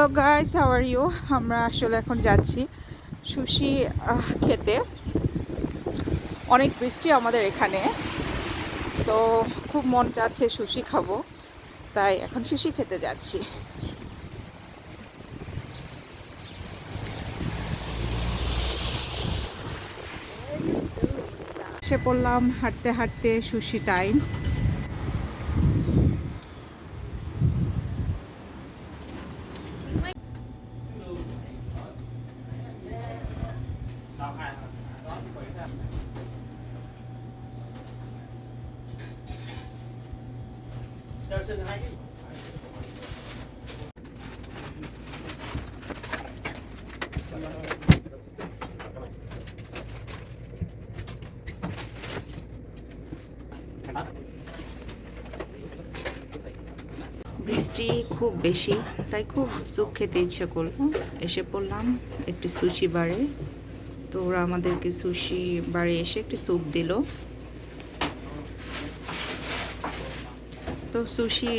Hello guys, how are you? আমরা আসলে এখন যাচ্ছি সুশি খেতে। অনেক বৃষ্টি আমাদের এখানে, তো খুব মন চাচ্ছে সুশি খাবো, তাই এখন সুশি খেতে যাচ্ছি। এসে পড়লাম হাঁটতে হাঁটতে সুশি টাইম। বৃষ্টি খুব বেশি, তাই খুব স্যুপ খেতে ইচ্ছে করলো। এসে পড়লাম একটি সুশি বারে। তো ওরা আমাদেরকে সুশি বারে এসে একটি স্যুপ দিল। তো সুশি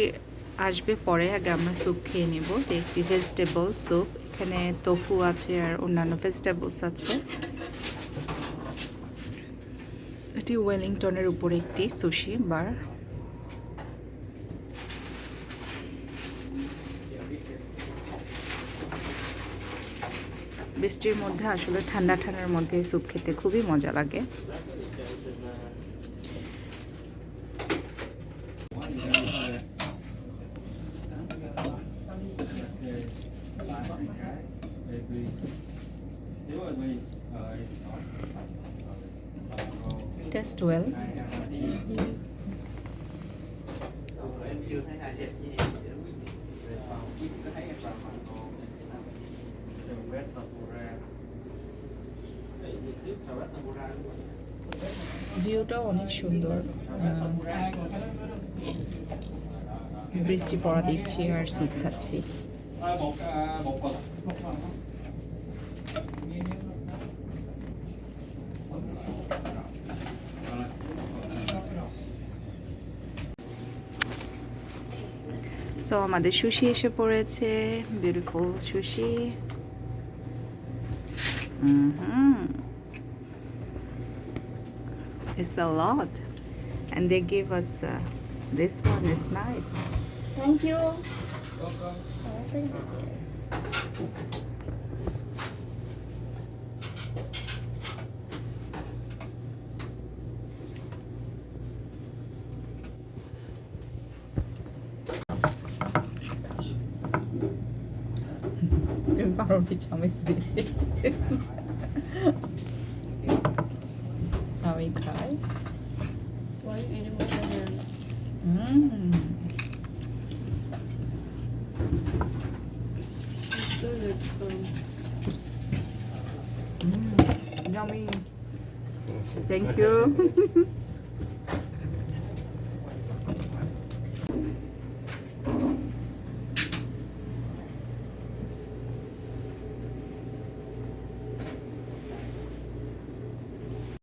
আসবে পরে, আগে আমরা স্যুপ খেয়ে নেব। একটি ভেজিটেবল স্যুপ, এখানে তোফু আছে আর অন্যান্য ভেজিটেবলস আছে। এটি ওয়েলিংটনের উপরে একটি সুশি বার। বৃষ্টির মধ্যে আসলে ঠান্ডা ঠান্ডার মধ্যে স্যুপ খেতে খুবই মজা লাগে। Test well. ভিউটাও অনেক সুন্দর। বৃষ্টি পড়া দিচ্ছি আর স্যুপ খাচ্ছি। সো আমাদের সুশি এসে পড়েছে, beautiful sushi. It's a lot, and they gave us this one is nice. Thank you. তুমি পারো কি চামচ দিয়ে? আমি খাই। Why are you eating with your hand? It's good. Yummy. Thank you.